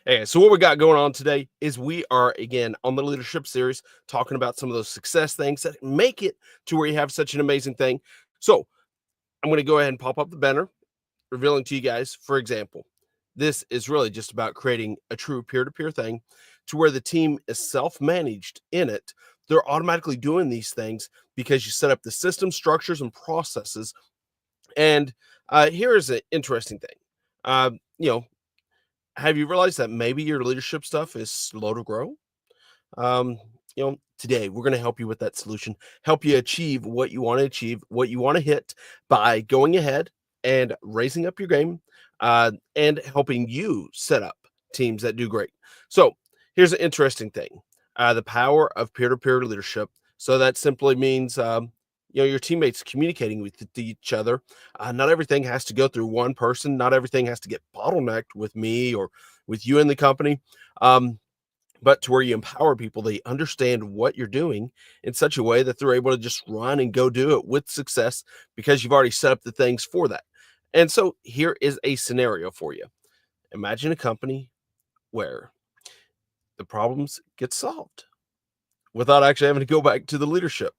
Hey, so what we got going on today is we are again on the leadership series talking about some of those success things that make it to where you have such an amazing thing. So I'm going to go ahead and pop up the banner, revealing to you guys, for example, this is really just about creating a true peer to peer thing to where the team is self managed in it. They're automatically doing these things because you set up the system structures and processes. And here is an interesting thing. Uh, you know, have you realized that maybe your leadership stuff is slow to grow? Um, Today we're going to help you with that solution, help you achieve what you want to achieve, what you want to hit by going ahead and raising up your game, and helping you set up teams that do great. So here's an interesting thing: the power of peer-to-peer leadership. So that simply means your teammates communicating with each other. Not everything has to go through one person. Not everything has to get bottlenecked with me or with you in the company. Um, but to where you empower people, they understand what you're doing in such a way that they're able to just run and go do it with success because you've already set up the things for that. And so here is a scenario for you. Imagine a company where the problems get solved without actually having to go back to the leadership.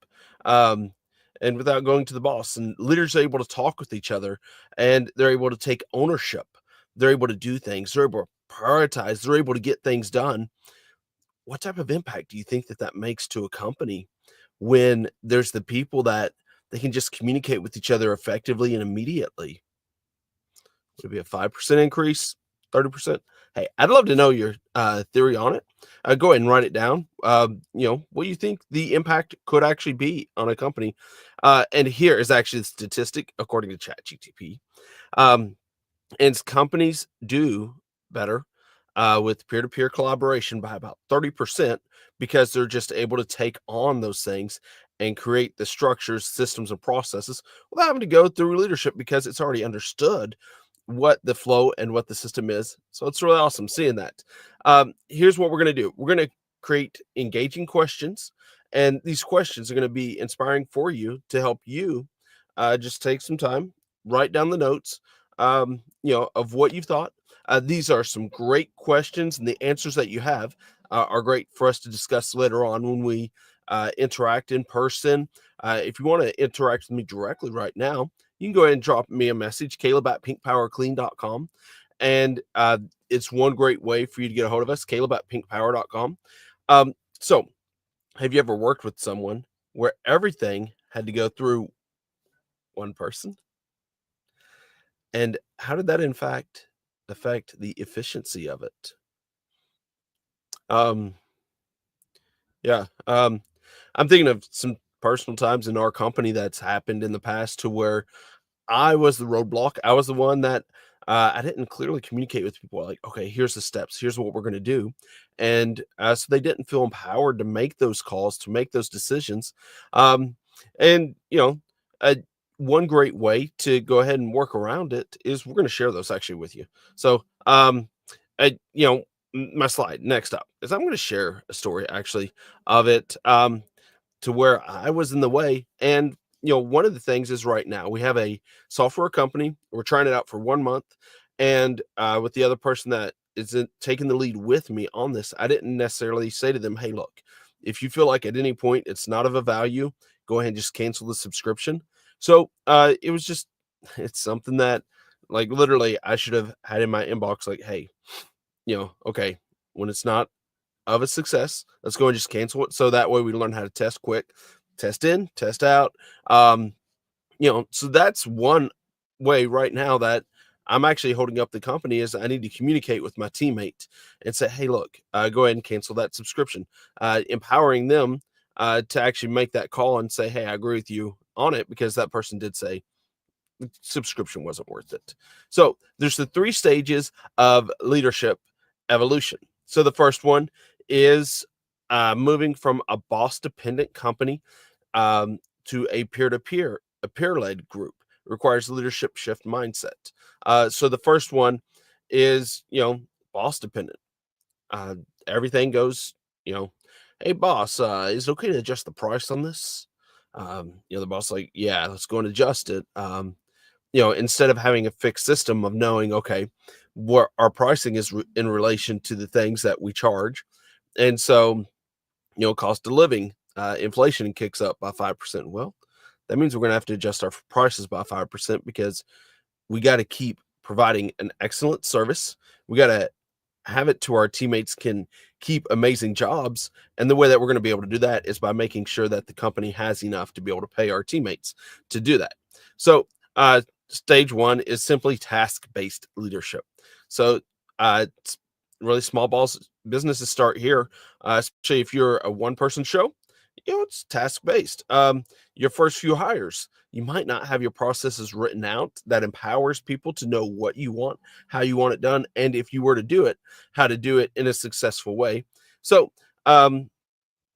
Um, and without going to the boss, and leaders are able to talk with each other, and they're able to take ownership. They're able to do things. They're able to prioritize. They're able to get things done. What type of impact do you think that that makes to a company when there's the people that they can just communicate with each other effectively and immediately? Would it be a 5% increase, 30%? Hey, I'd love to know your theory on it. Go ahead and write it down. What do you think the impact could actually be on a company? And here is actually the statistic according to ChatGTP. Um, and companies do better with peer-to-peer collaboration by about 30% because they're just able to take on those things and create the structures, systems, and processes without having to go through leadership because it's already understood what the flow and what the system is. So it's really awesome seeing that. Here's what we're going to do. We're going to create engaging questions, and these questions are going to be inspiring for you to help you just take some time, write down the notes, of what you've thought. These are some great questions, and the answers that you have are great for us to discuss later on when we interact in person. If you want to interact with me directly right now, you can go ahead and drop me a message, Caleb at pinkpowerclean.com. And it's one great way for you to get a hold of us, Caleb at pinkpower.com. So, have you ever worked with someone where everything had to go through one person? And how did that in fact affect the efficiency of it? Um, yeah. I'm thinking of some personal times in our company that's happened in the past to where I was the roadblock. I was the one that I didn't clearly communicate with people like, okay, here's the steps, here's what we're going to do. And so they didn't feel empowered to make those calls, to make those decisions. Um, and, uh, one great way to go ahead and work around it is we're going to share those actually with you. So, I, you know, my slide next up is I'm going to share a story actually of it. To where I was in the way. And, one of the things is right now we have a software company. We're trying it out for 1 month. And with the other person that taking the lead with me on this, I didn't necessarily say to them, hey, look, if you feel like at any point it's not of a value, go ahead and just cancel the subscription. So it was just, it's something that like literally I should have had in my inbox, like, hey, okay, when it's not of a success, let's go and just cancel it. So that way we learn how to test quick, test in, test out. Um, so that's one way right now that I'm actually holding up the company is I need to communicate with my teammate and say, hey, look, go ahead and cancel that subscription, empowering them to actually make that call and say, hey, I agree with you on it because that person did say the subscription wasn't worth it. So there's the 3 stages of leadership evolution. So the first one is moving from a boss dependent company to a peer to peer, a peer led group. Requires leadership shift mindset. So the first one is, boss dependent. Uh, Everything goes, you know, hey boss, is it okay to adjust the price on this? The boss like, yeah, let's go and adjust it. Instead of having a fixed system of knowing, okay, what our pricing is in relation to the things that we charge. And so, cost of living, inflation kicks up by 5%. Well, that means we're going to have to adjust our prices by 5% because we got to keep providing an excellent service. We got to have it to our teammates can keep amazing jobs. And the way that we're going to be able to do that is by making sure that the company has enough to be able to pay our teammates to do that. So, stage one is simply task based leadership. So, it's really small balls businesses start here, especially if you're a one person show. It's task based. Your first few hires, you might not have your processes written out that empowers people to know what you want, how you want it done, and if you were to do it, how to do it in a successful way. So, um,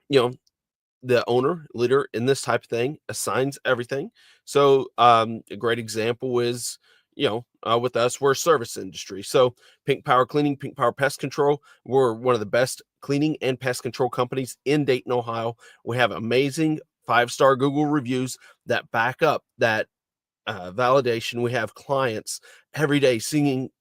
you know, the owner, leader in this type of thing assigns everything. So, a great example is, with us, we're a service industry. So, Pink Power Cleaning, Pink Power Pest Control, we're one of the best cleaning and pest control companies in Dayton, Ohio. We have amazing 5-star Google reviews that back up that validation. We have clients every day sending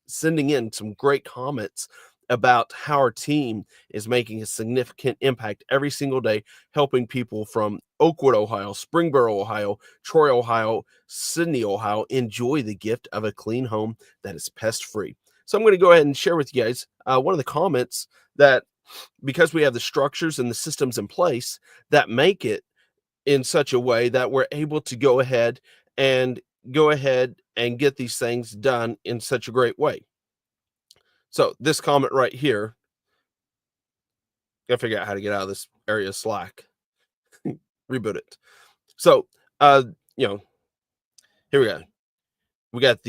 in some great comments about how our team is making a significant impact every single day, helping people from Oakwood, Ohio, Springboro, Ohio, Troy, Ohio, Sydney, Ohio, enjoy the gift of a clean home that is pest free. So I'm going to go ahead and share with you guys one of the comments that, because we have the structures and the systems in place that make it in such a way that we're able to and go ahead and get these things done in such a great way. So this comment right here, gotta figure out how to get out of this area of Slack, reboot it. So, you know, here we go. We got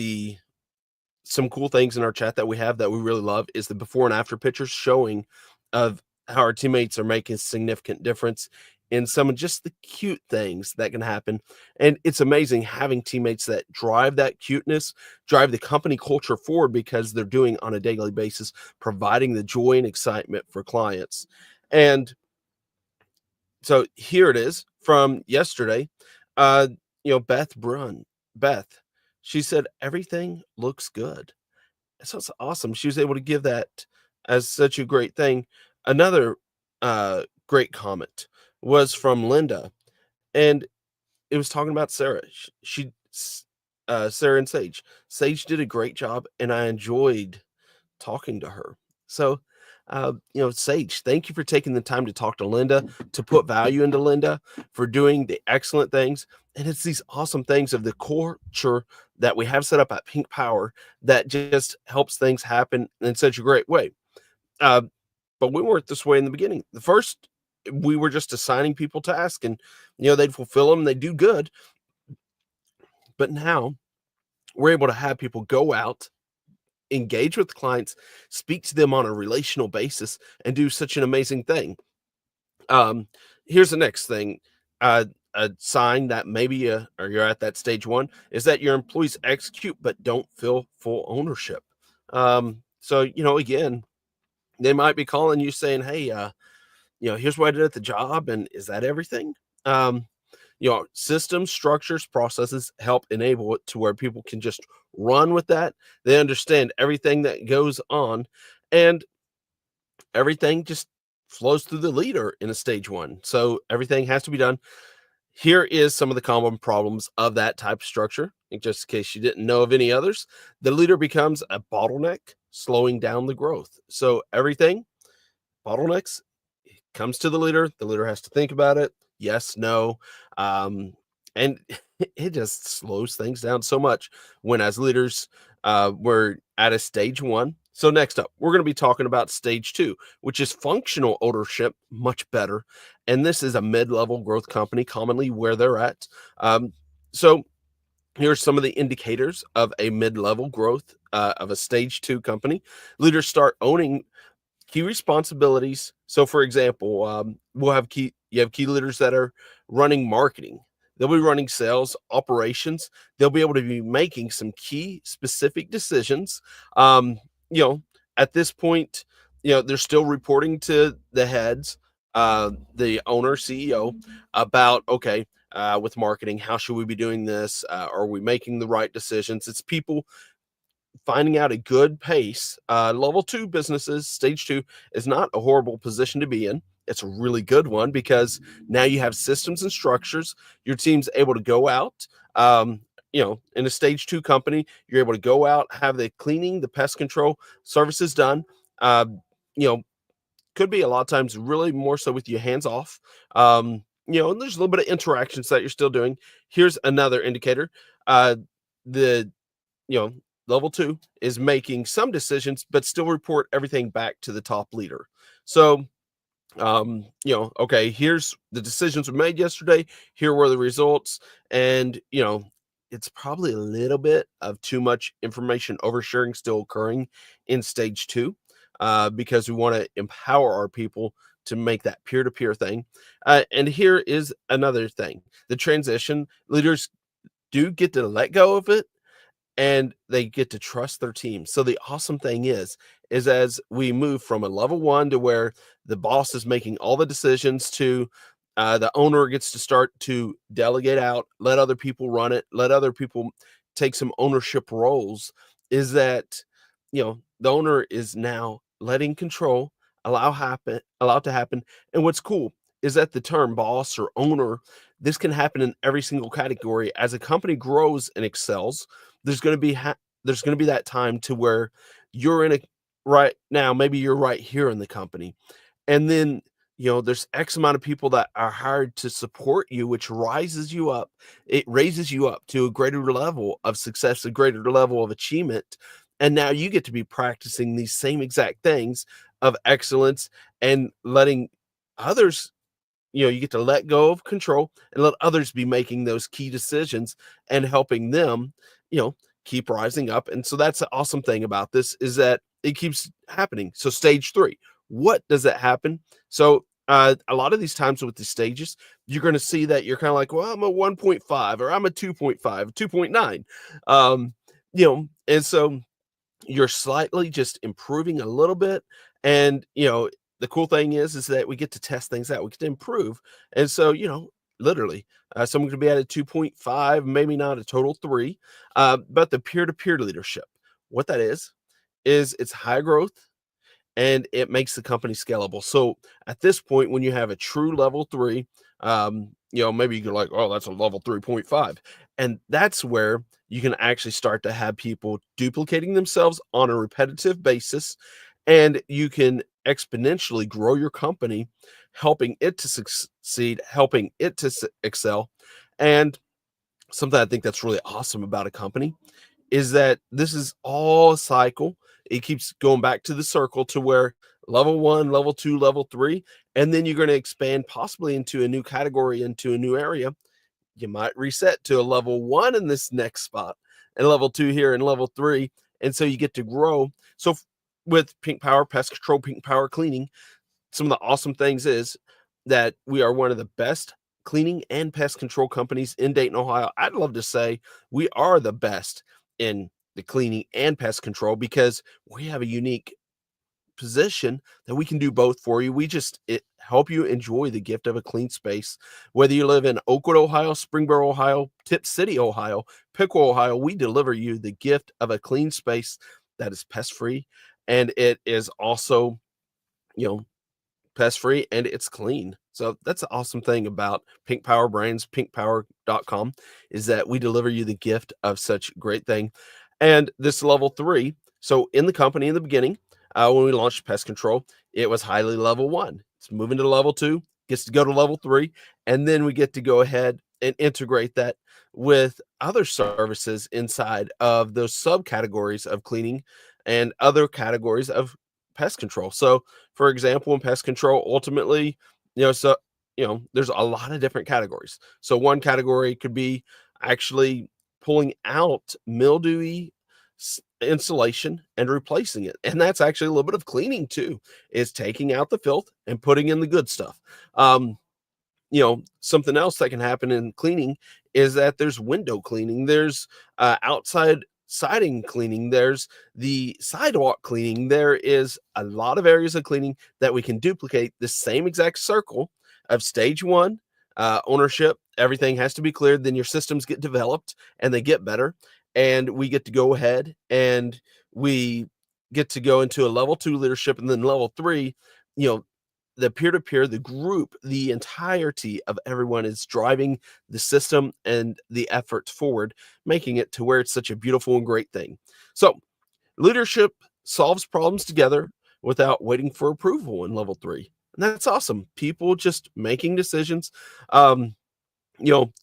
some cool things in our chat that we have that we really love is the before and after pictures showing of how our teammates are making a significant difference in some of just the cute things that can happen. And it's amazing having teammates that drive that cuteness, drive the company culture forward because they're doing on a daily basis, providing the joy and excitement for clients. And so here it is from yesterday. Uh, Beth Brunn, Beth, she said, everything looks good. So it's awesome. She was able to give that as such a great thing. Another great comment was from Linda, and it was talking about Sarah. Sarah and Sage. Sage did a great job, and I enjoyed talking to her. So, Sage, thank you for taking the time to talk to Linda, to put value into Linda, for doing the excellent things. And it's these awesome things of the culture that we have set up at Pink Power that just helps things happen in such a great way. Uh, but we weren't this way in the beginning. The first, we were just assigning people tasks and, they'd fulfill them, they'd do good. But now we're able to have people go out, engage with clients, speak to them on a relational basis, and do such an amazing thing. Um, Here's the next thing. A sign that maybe or you're at that stage one is that your employees execute but don't feel full ownership. So again, they might be calling you saying, "Hey, here's what I did at the job, and is that everything?" Um, Systems, structures, processes help enable it to where people can just run with that. They understand everything that goes on, and everything just flows through the leader in a stage one. So everything has to be done. Here is some of the common problems of that type of structure. And just in case you didn't know of any others, the leader becomes a bottleneck, slowing down the growth. So everything, bottlenecks, comes to the leader. The leader has to think about it. Yes, no. And it just slows things down so much when, as leaders, we're at a stage one. So, next up, we're going to be talking about stage two, which is functional ownership, much better. And this is a mid level growth company, commonly where they're at. So, here's some of the indicators of a mid level growth of a stage two company. Leaders start owning key responsibilities. So, for example, you have key leaders that are running marketing. They'll be running sales, operations. They'll be able to be making some key specific decisions. Um, you know, at this point, they're still reporting to the heads, the owner, CEO, about, okay, with marketing, how should we be doing this? Are we making the right decisions? It's people finding out a good pace. Level two businesses, stage two, is not a horrible position to be in. It's a really good one because now you have systems and structures. Your team's able to go out. In a stage two company, you're able to go out, have the cleaning, the pest control services done. Uh, you know, could be a lot of times really more so with your hands off. And there's a little bit of interactions that you're still doing. Here's another indicator. The you know, level two is making some decisions, but still report everything back to the top leader. So okay, here's the decisions we made yesterday. Here were the results. And, it's probably a little bit of too much information oversharing still occurring in stage two, because we want to empower our people to make that peer to peer thing. And here is another thing: the transition leaders do get to let go of it and they get to trust their team. So the awesome thing is as we move from a level one to where the boss is making all the decisions to the owner gets to start to delegate out, let other people run it, let other people take some ownership roles, is that the owner is now letting control allow to happen. And what's cool is that the term boss or owner, this can happen in every single category. As a company grows and excels, there's going to be there's going to be that time to where you're in a right now, maybe you're right here in the company, and then there's X amount of people that are hired to support you, which rises you up. It raises you up to a greater level of success, a greater level of achievement, and now you get to be practicing these same exact things of excellence and letting others, you get to let go of control and let others be making those key decisions and helping them, you know, keep rising up. And so that's the awesome thing about this, is that it keeps happening. So stage three, what does that happen? So a lot of these times with the stages, you're going to see that you're kind of like, well, I'm a 1.5 or I'm a 2.5, 2.9. And so you're slightly just improving a little bit. And, the cool thing is that we get to test things out. We get to improve. And so, literally, someone could be at a 2.5, maybe not a total three. But the peer-to-peer leadership, what that is it's high growth and it makes the company scalable. So at this point, when you have a true level three, maybe you're like, oh, that's a level 3.5. And that's where you can actually start to have people duplicating themselves on a repetitive basis. And you can exponentially grow your company, helping it to succeed, helping it to excel. And something I think that's really awesome about a company is that this is all a cycle. It keeps going back to the circle to where level one, level two, level three, and then you're going to expand possibly into a new category, into a new area. You might reset to a level one in this next spot, and level two here, and level three. And so you get to grow. So with Pink Power Pest Control, Pink Power Cleaning, some of the awesome things is that we are one of the best cleaning and pest control companies in Dayton, Ohio. I'd love to say we are the best in the cleaning and pest control because we have a unique position that we can do both for you. Help you enjoy the gift of a clean space. Whether you live in Oakwood, Ohio, Springboro, Ohio, Tip City, Ohio, Piqua, Ohio, we deliver you the gift of a clean space that is pest free. And it is also, you know, pest free and it's clean. So that's the awesome thing about Pink Power Brands, pinkpower.com, is that we deliver you the gift of such great thing. And this level three, so in the company in the beginning, when we launched pest control, it was highly level one. It's moving to level two, gets to go to level three, and then we get to go ahead and integrate that with other services inside of those subcategories of cleaning and other categories of pest control. So, for example, in pest control, ultimately, there's a lot of different categories. So, one category could be actually pulling out mildewy insulation and replacing it. And that's actually a little bit of cleaning too, is taking out the filth and putting in the good stuff. Something else that can happen in cleaning is that there's window cleaning, there's outside siding cleaning, there's the sidewalk cleaning. There is a lot of areas of cleaning that we can duplicate the same exact circle of stage one, ownership. Everything has to be cleared. Then your systems get developed and they get better. and we get to go ahead and we get to go into a level 2 leadership, and then level 3, you know, the peer-to-peer, the group, the entirety of everyone is driving the system and the efforts forward, making it to where it's such a beautiful and great thing. So, leadership solves problems together without waiting for approval in level 3. And that's awesome. People just making decisions. Um,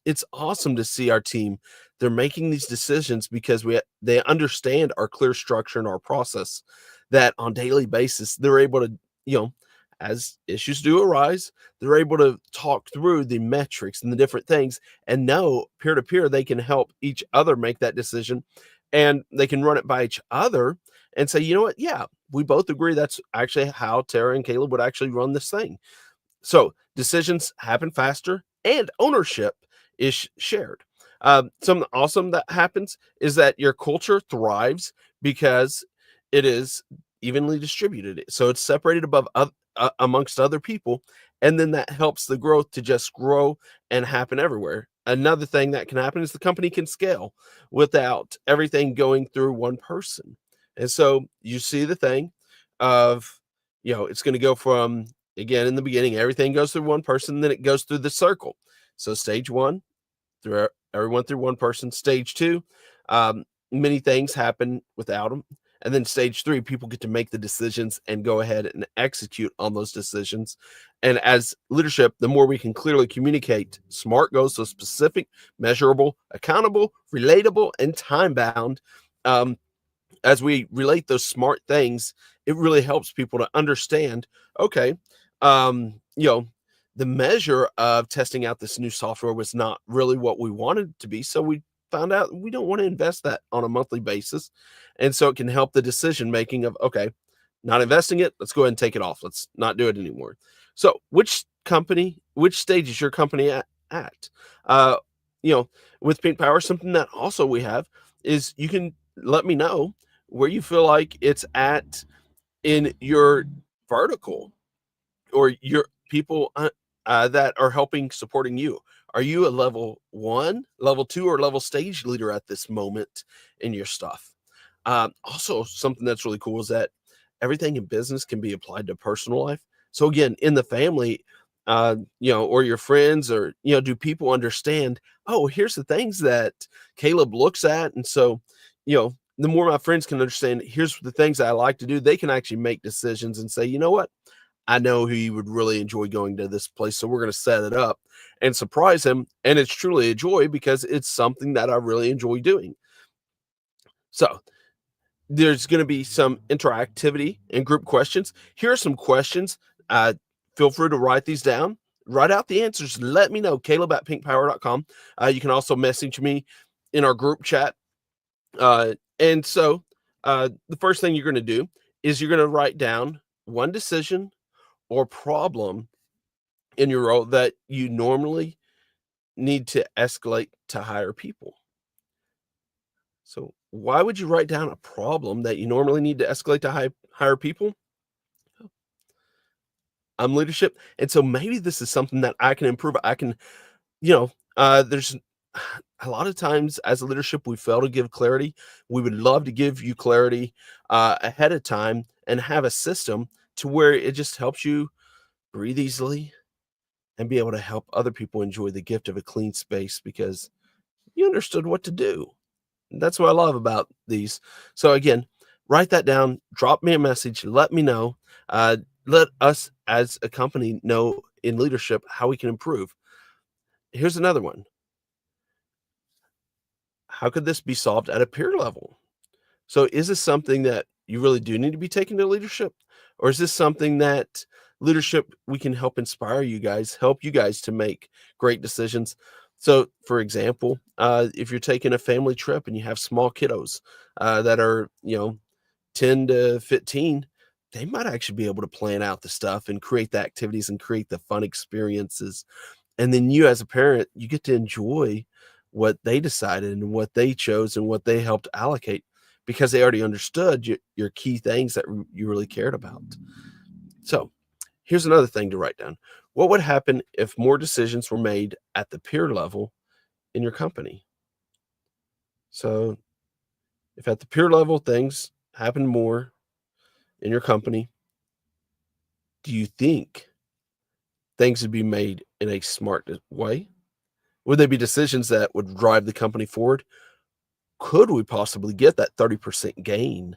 it's awesome to see our team. They're making these decisions because they understand our clear structure and our process that on daily basis they're able to, you know, as issues do arise, they're able to talk through the metrics and the different things and know peer to peer they can help each other make that decision, and they can run it by each other and say, you know what, yeah, we both agree that's actually how Tara and Caleb would actually run this thing. So decisions happen faster and ownership is shared. Something awesome that happens is that your culture thrives because it is evenly distributed. So it's separated amongst other people. And then that helps the growth to just grow and happen everywhere. Another thing that can happen is the company can scale without everything going through one person. And so you see the thing of, it's going to go from, again, in the beginning, everything goes through one person, then it goes through the circle. So stage one, through everyone through one person. Stage two, many things happen without them. And then stage three, people get to make the decisions and go ahead and execute on those decisions. And as leadership, the more we can clearly communicate SMART goals, so specific, measurable, accountable, relatable, and time bound. As we relate those smart things, it really helps people to understand, okay, the measure of testing out this new software was not really what we wanted it to be. So we found out we don't want to invest that on a monthly basis. And so it can help the decision making of, okay, not investing it, let's go ahead and take it off. Let's not do it anymore. So which stage is your company at? Uh, with Pink Power, something that also we have is you can let me know where you feel like it's at in your vertical or your people that are helping supporting you. Are you a level 1, level 2, or level stage leader at this moment in your stuff? Also, something that's really cool is that everything in business can be applied to personal life. So again, in the family, or your friends, or do people understand? Oh, here's the things that Caleb looks at, and so the more my friends can understand, here's the things I like to do. They can actually make decisions and say, you know what, I know he would really enjoy going to this place, so we're going to set it up and surprise him. And it's truly a joy because it's something that I really enjoy doing. So there's going to be some interactivity and group questions. Here are some questions. Uh, Feel free to write these down. Write out the answers. Let me know, Caleb@pinkpower.com. You can also message me in our group chat. And so the first thing you're going to do is you're going to write down one decision or problem in your role that you normally need to escalate to higher people. So why would you write down a problem that you normally need to escalate to higher people? I'm leadership. And so maybe this is something that I can improve. I can, there's a lot of times as a leadership, we fail to give clarity. We would love to give you clarity ahead of time and have a system to where it just helps you breathe easily and be able to help other people enjoy the gift of a clean space because you understood what to do. That's what I love about these. So again, write that down, drop me a message, let me know. Let us as a company know in leadership how we can improve. Here's another one. How could this be solved at a peer level? So is this something that you really do need to be taking to leadership? Or is this something that leadership we can help inspire you guys, help you guys to make great decisions? So for example, if you're taking a family trip and you have small kiddos that are, 10 to 15, they might actually be able to plan out the stuff and create the activities and create the fun experiences. And then you as a parent, you get to enjoy what they decided and what they chose and what they helped allocate because they already understood your key things that you really cared about. So here's another thing to write down. What would happen if more decisions were made at the peer level in your company? So If at the peer level things happen more in your company, do you think things would be made in a smart way? Would they be decisions that would drive the company forward? Could we possibly get that 30% gain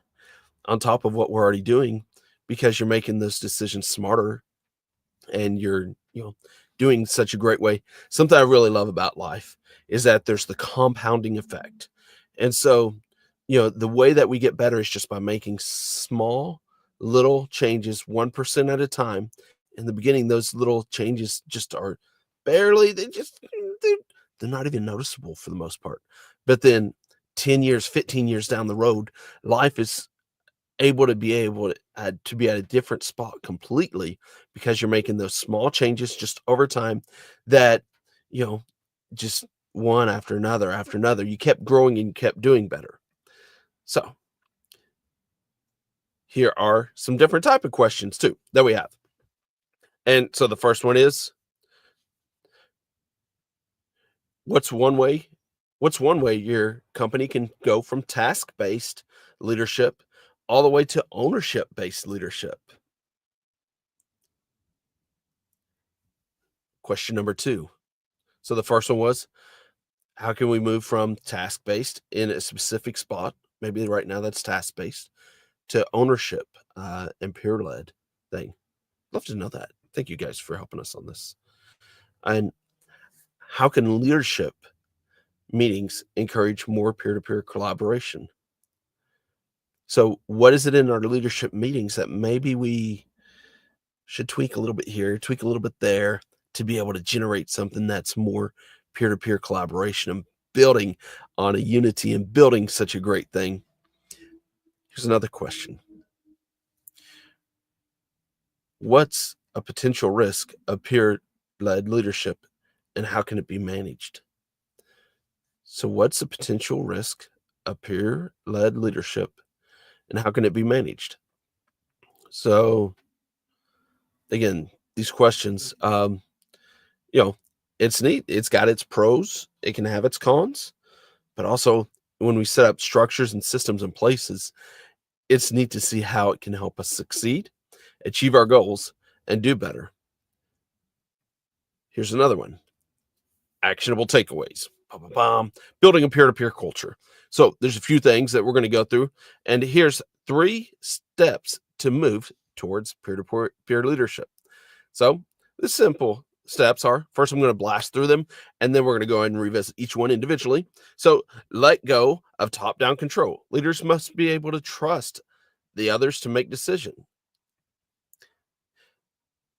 on top of what we're already doing because you're making those decisions smarter and you're, doing such a great way? Something I really love about life is that there's the compounding effect. And so, the way that we get better is just by making small little changes 1% at a time. In the beginning, those little changes just are barely, they're, they're not even noticeable for the most part. But then 10 years, 15 years down the road, life is able to be at a different spot completely because you're making those small changes just over time that, you know, just one after another, you kept growing and you kept doing better. So here are some different type of questions too that we have. And so the first one is, what's one way what's one way your company can go from task-based leadership all the way to ownership-based leadership? Question number 2. So the first one was, how can we move from task-based in a specific spot, maybe right now that's task-based, to ownership, and peer-led thing? Love to know that. Thank you guys for helping us on this. And how can leadership meetings encourage more peer-to-peer collaboration? So what is it in our leadership meetings that maybe we should tweak a little bit here, tweak a little bit there to be able to generate something that's more peer-to-peer collaboration and building on a unity and building such a great thing? Here's another question. What's a potential risk of peer-led leadership and how can it be managed? So what's the potential risk of peer-led leadership and how can it be managed? So again, these questions, you know, it's neat. It's got its pros. It can have its cons, but also when we set up structures and systems in places, it's neat to see how it can help us succeed, achieve our goals, and do better. Here's another one. Actionable takeaways. Bum, bum, bum. Building a peer-to-peer culture. So there's a few things that we're going to go through, and here's 3 steps to move towards peer-to-peer leadership. So the simple steps are, first I'm going to blast through them, and then we're going to go ahead and revisit each one individually. So let go of top-down control. Leaders must be able to trust the others to make decisions.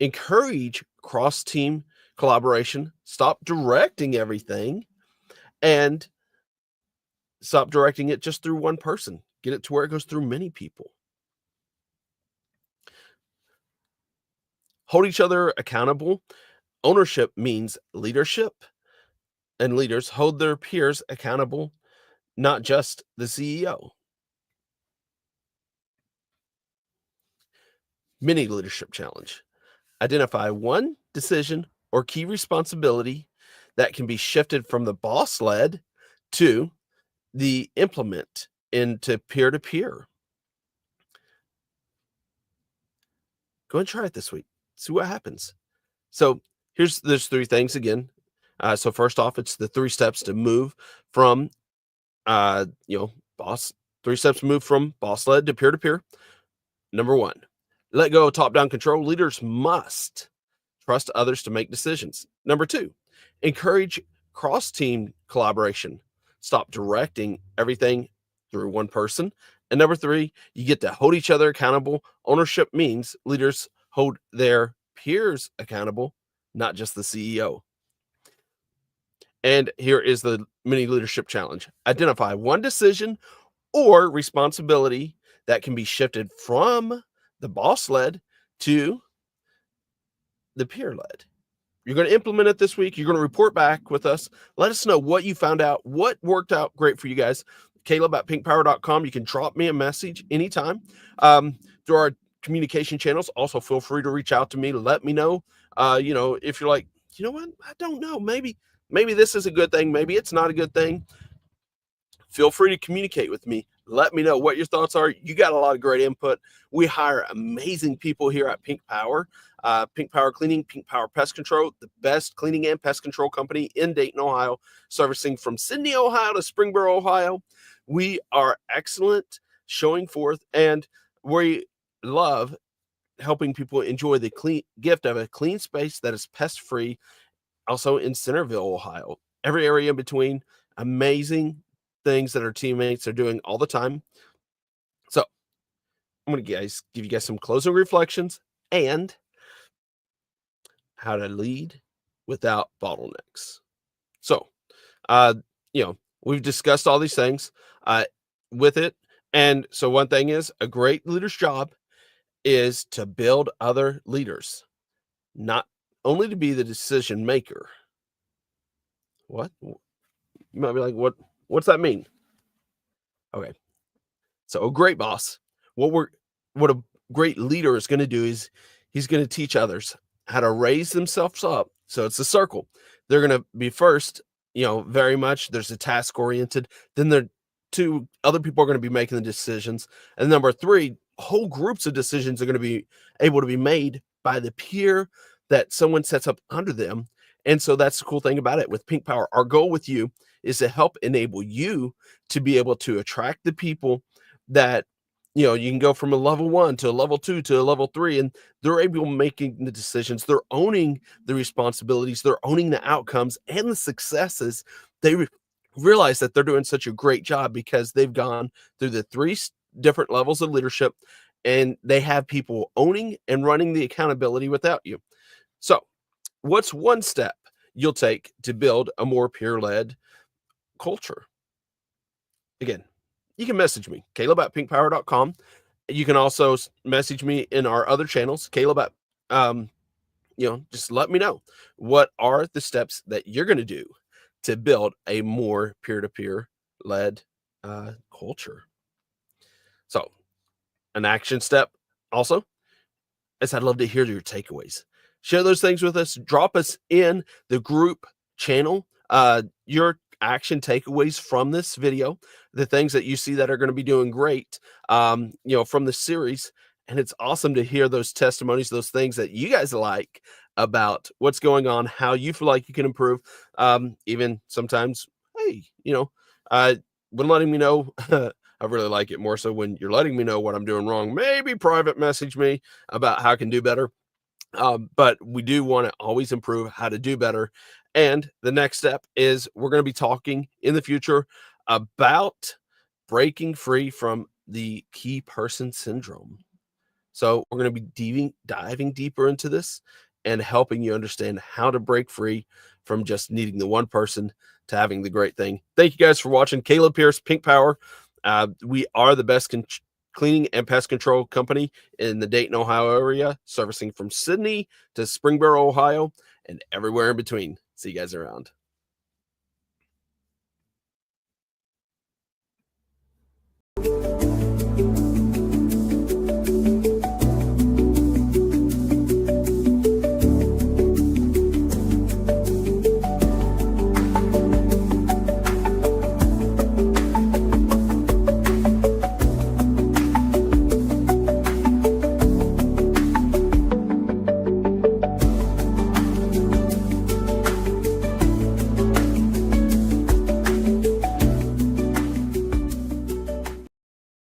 Encourage cross-team collaboration. Stop directing everything and stop directing it just through one person. Get it to where it goes through many people. Hold each other accountable. Ownership means leadership, and leaders hold their peers accountable, not just the CEO. Mini leadership challenge. Identify one decision or key responsibility that can be shifted from the boss led to the implement into peer to peer. Go and try it this week. See what happens. So there's 3 things again. So first off, it's the 3 steps to move from boss 3 steps to move from boss led to peer to peer. Number 1, let go of top down control. Leaders must trust others to make decisions. Number 2, encourage cross team collaboration. Stop directing everything through one person. And number 3, you get to hold each other accountable. Ownership means leaders hold their peers accountable, not just the CEO. And here is the mini leadership challenge. Identify one decision or responsibility that can be shifted from the boss led to the peer led. You're going to implement it this week. You're going to report back with us. Let us know what you found out, what worked out great for you guys. Caleb@pinkpower.com. You can drop me a message anytime through our communication channels. Also, feel free to reach out to me. Let me know, if you're like, you know what? I don't know. Maybe this is a good thing. Maybe it's not a good thing. Feel free to communicate with me. Let me know what your thoughts are. You got a lot of great input. We hire amazing people here at Pink Power Cleaning, Pink Power Pest Control, the best cleaning and pest control company in Dayton, Ohio, servicing from Sydney, Ohio to Springboro, Ohio. We are excellent, showing forth, and we love helping people enjoy the clean gift of a clean space that is pest free, also in Centerville, Ohio. Every area in between, amazing things that our teammates are doing all the time. So I'm going to give you guys some closing reflections and how to lead without bottlenecks. So, uh, we've discussed all these things with it. And so one thing is a great leader's job is to build other leaders, not only to be the decision maker. What? You might be like, what's that mean? Okay. So a great boss, what a great leader is going to do is he's going to teach others how to raise themselves up. So it's a circle. They're going to be first, very much there's a task oriented. Then the two other people are going to be making the decisions. And number three, whole groups of decisions are going to be able to be made by the peer that someone sets up under them. And so that's the cool thing about it with Pink Power. Our goal with you is to help enable you to be able to attract the people that you can go from a level 1 to a level 2 to a level 3, and they're able making the decisions. They're owning the responsibilities. They're owning the outcomes and the successes. They realize that they're doing such a great job because they've gone through the three different levels of leadership, and they have people owning and running the accountability without you. So what's one step you'll take to build a more peer-led culture? Again, you can message me, caleb@pinkpower.com. You can also message me in our other channels, Caleb at, just let me know what are the steps that you're going to do to build a more peer-to-peer led culture. So an action step also is I'd love to hear your takeaways. Share those things with us. Drop us in the group channel. Your action takeaways from this video, the things that you see that are going to be doing great, from the series. And it's awesome to hear those testimonies, those things that you guys like about what's going on, how you feel like you can improve. Even sometimes, hey, when letting me know, I really like it more so when you're letting me know what I'm doing wrong. Maybe private message me about how I can do better. But we do want to always improve how to do better. And the next step is we're going to be talking in the future about breaking free from the key person syndrome. So we're going to be diving deeper into this and helping you understand how to break free from just needing the one person to having the great thing. Thank you guys for watching. Caleb Pierce, Pink Power. We are the best cleaning and pest control company in the Dayton, Ohio area, servicing from Sydney to Springboro, Ohio, and everywhere in between. See you guys around.